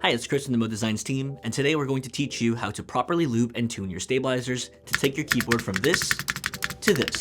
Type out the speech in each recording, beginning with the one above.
Hi, it's Chris from the Mode Designs team, and today we're going to teach you how to properly lube and tune your stabilizers to take your keyboard from this to this.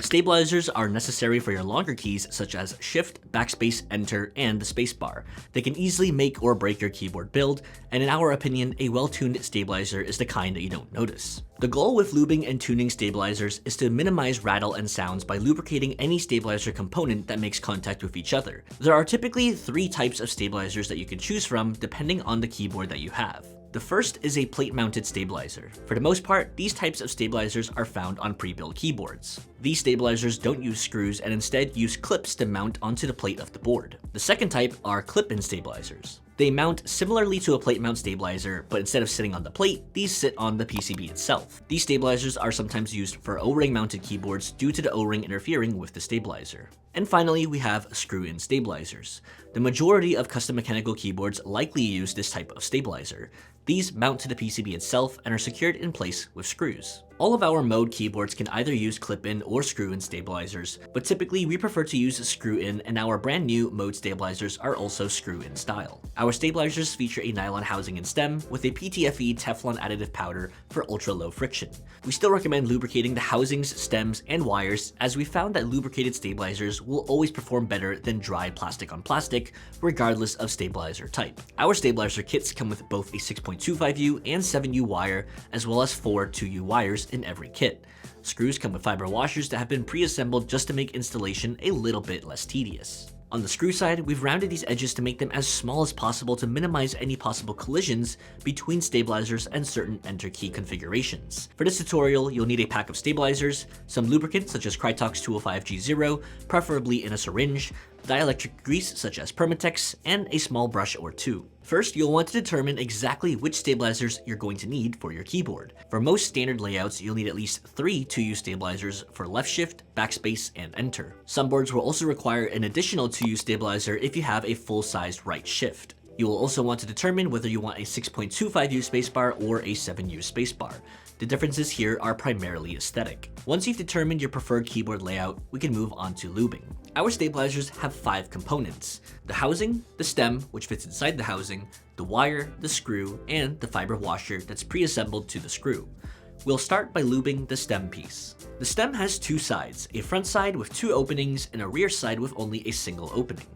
Stabilizers are necessary for your longer keys such as Shift, Backspace, Enter, and the spacebar. They can easily make or break your keyboard build, and in our opinion, a well-tuned stabilizer is the kind that you don't notice. The goal with lubing and tuning stabilizers is to minimize rattle and sounds by lubricating any stabilizer component that makes contact with each other. There are typically 3 types of stabilizers that you can choose from depending on the keyboard that you have. The first is a plate-mounted stabilizer. For the most part, these types of stabilizers are found on pre-built keyboards. These stabilizers don't use screws and instead use clips to mount onto the plate of the board. The second type are clip-in stabilizers. They mount similarly to a plate mount stabilizer, but instead of sitting on the plate, these sit on the PCB itself. These stabilizers are sometimes used for O-ring mounted keyboards due to the O-ring interfering with the stabilizer. And finally, we have screw-in stabilizers. The majority of custom mechanical keyboards likely use this type of stabilizer. These mount to the PCB itself and are secured in place with screws. All of our Mode keyboards can either use clip-in or screw-in stabilizers, but typically we prefer to use screw-in, and our brand new Mode stabilizers are also screw-in style. Our stabilizers feature a nylon housing and stem with a PTFE Teflon additive powder for ultra-low friction. We still recommend lubricating the housings, stems, and wires, as we found that lubricated stabilizers will always perform better than dry plastic on plastic, regardless of stabilizer type. Our stabilizer kits come with both a 6.25U and 7U wire, as well as 4 2U wires in every kit. Screws come with fiber washers that have been pre-assembled just to make installation a little bit less tedious. On the screw side, we've rounded these edges to make them as small as possible to minimize any possible collisions between stabilizers and certain enter key configurations. For this tutorial, you'll need a pack of stabilizers, some lubricant such as Krytox 205G0, preferably in a syringe, dielectric grease such as Permatex, and a small brush or 2. First, you'll want to determine exactly which stabilizers you're going to need for your keyboard. For most standard layouts, you'll need at least 3 2U stabilizers for left shift, backspace, and enter. Some boards will also require an additional 2U stabilizer if you have a full-sized right shift. You will also want to determine whether you want a 6.25U spacebar or a 7U spacebar. The differences here are primarily aesthetic. Once you've determined your preferred keyboard layout, we can move on to lubing. Our stabilizers have 5 components: the housing, the stem, which fits inside the housing, the wire, the screw, and the fiber washer that's pre-assembled to the screw. We'll start by lubing the stem piece. The stem has 2 sides, a front side with 2 openings and a rear side with only a single opening.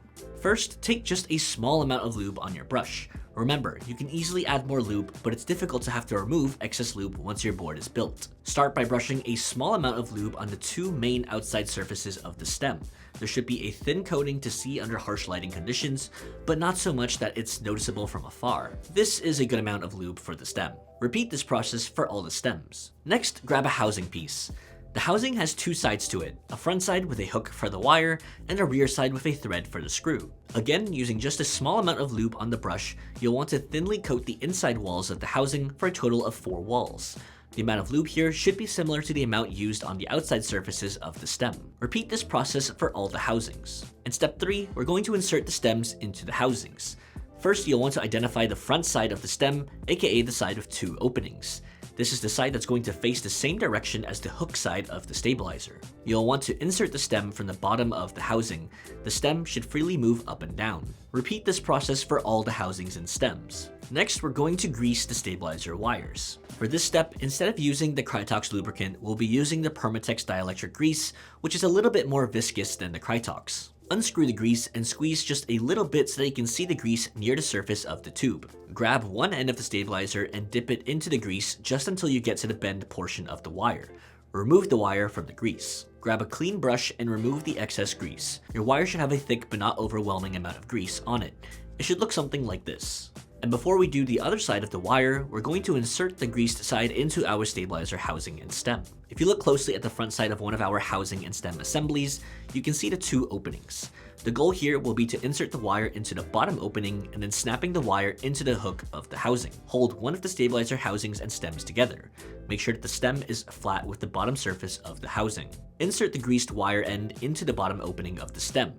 First, take just a small amount of lube on your brush. Remember, you can easily add more lube, but it's difficult to have to remove excess lube once your board is built. Start by brushing a small amount of lube on the 2 main outside surfaces of the stem. There should be a thin coating to see under harsh lighting conditions, but not so much that it's noticeable from afar. This is a good amount of lube for the stem. Repeat this process for all the stems. Next, grab a housing piece. The housing has 2 sides to it, a front side with a hook for the wire, and a rear side with a thread for the screw. Again, using just a small amount of lube on the brush, you'll want to thinly coat the inside walls of the housing for a total of 4 walls. The amount of lube here should be similar to the amount used on the outside surfaces of the stem. Repeat this process for all the housings. In step 3, we're going to insert the stems into the housings. First, you'll want to identify the front side of the stem, aka the side with 2 openings. This is the side that's going to face the same direction as the hook side of the stabilizer. You'll want to insert the stem from the bottom of the housing. The stem should freely move up and down. Repeat this process for all the housings and stems. Next, we're going to grease the stabilizer wires. For this step, instead of using the Krytox lubricant, we'll be using the Permatex dielectric grease, which is a little bit more viscous than the Krytox. Unscrew the grease and squeeze just a little bit so that you can see the grease near the surface of the tube. Grab one end of the stabilizer and dip it into the grease just until you get to the bend portion of the wire. Remove the wire from the grease. Grab a clean brush and remove the excess grease. Your wire should have a thick but not overwhelming amount of grease on it. It should look something like this. And before we do the other side of the wire, we're going to insert the greased side into our stabilizer housing and stem. If you look closely at the front side of one of our housing and stem assemblies, you can see the 2 openings. The goal here will be to insert the wire into the bottom opening and then snapping the wire into the hook of the housing. Hold one of the stabilizer housings and stems together. Make sure that the stem is flat with the bottom surface of the housing. Insert the greased wire end into the bottom opening of the stem.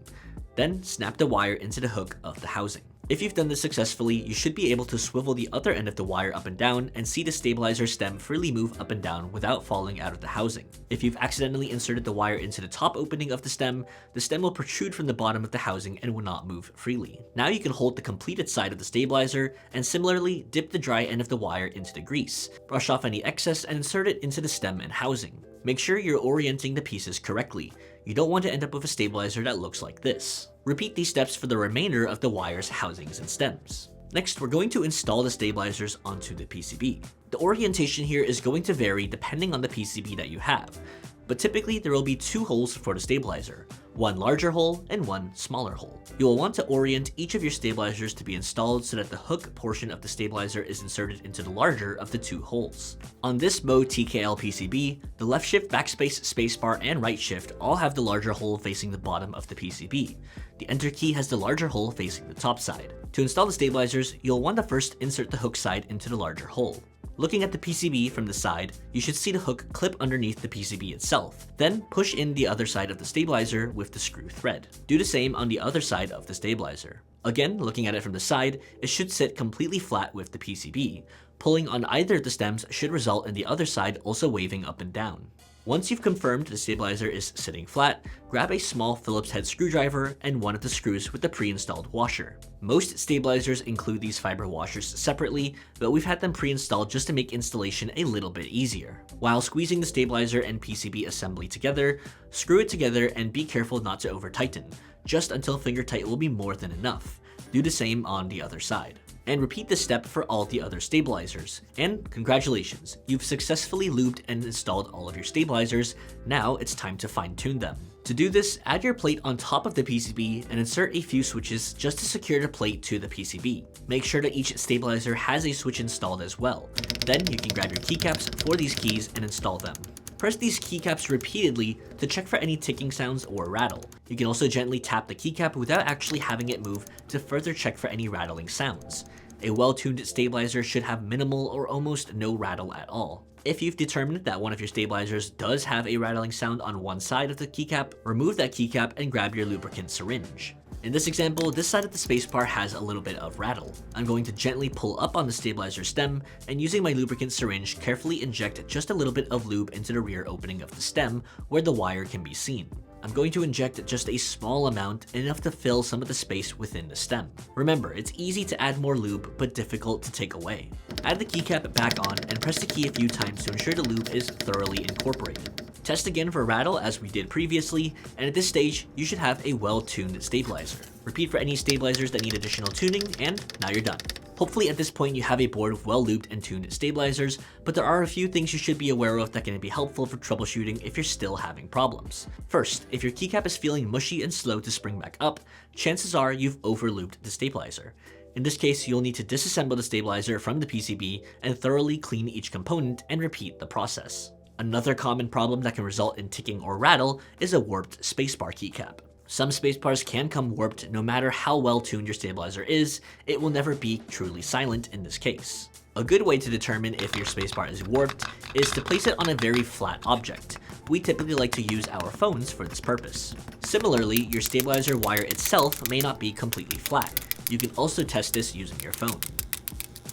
Then snap the wire into the hook of the housing. If you've done this successfully, you should be able to swivel the other end of the wire up and down and see the stabilizer stem freely move up and down without falling out of the housing. If you've accidentally inserted the wire into the top opening of the stem will protrude from the bottom of the housing and will not move freely. Now you can hold the completed side of the stabilizer and similarly dip the dry end of the wire into the grease, brush off any excess and insert it into the stem and housing. Make sure you're orienting the pieces correctly. You don't want to end up with a stabilizer that looks like this. Repeat these steps for the remainder of the wire's housings and stems. Next, we're going to install the stabilizers onto the PCB. The orientation here is going to vary depending on the PCB that you have, but typically there will be 2 holes for the stabilizer, one larger hole and one smaller hole. You will want to orient each of your stabilizers to be installed so that the hook portion of the stabilizer is inserted into the larger of the 2 holes. On this mode TKL PCB, the left shift, backspace, spacebar, and right shift all have the larger hole facing the bottom of the PCB. The enter key has the larger hole facing the top side. To install the stabilizers, you'll want to first insert the hook side into the larger hole. Looking at the PCB from the side, you should see the hook clip underneath the PCB itself. Then push in the other side of the stabilizer with the screw thread. Do the same on the other side of the stabilizer. Again, looking at it from the side, it should sit completely flat with the PCB. Pulling on either of the stems should result in the other side also waving up and down. Once you've confirmed the stabilizer is sitting flat, grab a small Phillips head screwdriver and one of the screws with the pre-installed washer. Most stabilizers include these fiber washers separately, but we've had them pre-installed just to make installation a little bit easier. While squeezing the stabilizer and PCB assembly together, screw it together and be careful not to over-tighten, just until finger tight will be more than enough. Do the same on the other side. And repeat this step for all the other stabilizers. And congratulations, you've successfully lubed and installed all of your stabilizers. Now it's time to fine-tune them. To do this, add your plate on top of the PCB and insert a few switches just to secure the plate to the PCB. Make sure that each stabilizer has a switch installed as well. Then you can grab your keycaps for these keys and install them. Press these keycaps repeatedly to check for any ticking sounds or rattle. You can also gently tap the keycap without actually having it move to further check for any rattling sounds. A well-tuned stabilizer should have minimal or almost no rattle at all. If you've determined that one of your stabilizers does have a rattling sound on one side of the keycap, remove that keycap and grab your lubricant syringe. In this example, this side of the spacebar has a little bit of rattle. I'm going to gently pull up on the stabilizer stem and using my lubricant syringe carefully inject just a little bit of lube into the rear opening of the stem where the wire can be seen. I'm going to inject just a small amount, enough to fill some of the space within the stem. Remember, it's easy to add more lube, but difficult to take away. Add the keycap back on and press the key a few times to ensure the lube is thoroughly incorporated. Test again for rattle as we did previously, and at this stage, you should have a well-tuned stabilizer. Repeat for any stabilizers that need additional tuning, and now you're done. Hopefully at this point you have a board of well-lubed and tuned stabilizers, but there are a few things you should be aware of that can be helpful for troubleshooting if you're still having problems. First, if your keycap is feeling mushy and slow to spring back up, chances are you've over-lubed the stabilizer. In this case, you'll need to disassemble the stabilizer from the PCB and thoroughly clean each component and repeat the process. Another common problem that can result in ticking or rattle is a warped spacebar keycap. Some spacebars can come warped no matter how well tuned your stabilizer is, it will never be truly silent in this case. A good way to determine if your spacebar is warped is to place it on a very flat object. We typically like to use our phones for this purpose. Similarly, your stabilizer wire itself may not be completely flat. You can also test this using your phone.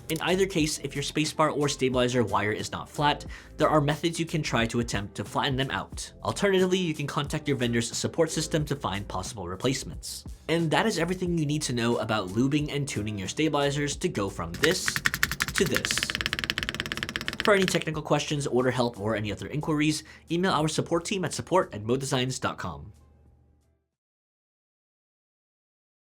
In either case, if your spacebar or stabilizer wire is not flat, there are methods you can try to attempt to flatten them out. Alternatively, you can contact your vendor's support system to find possible replacements. And that is everything you need to know about lubing and tuning your stabilizers to go from this to this. For any technical questions, order help, or any other inquiries, email our support team at support@modedesigns.com.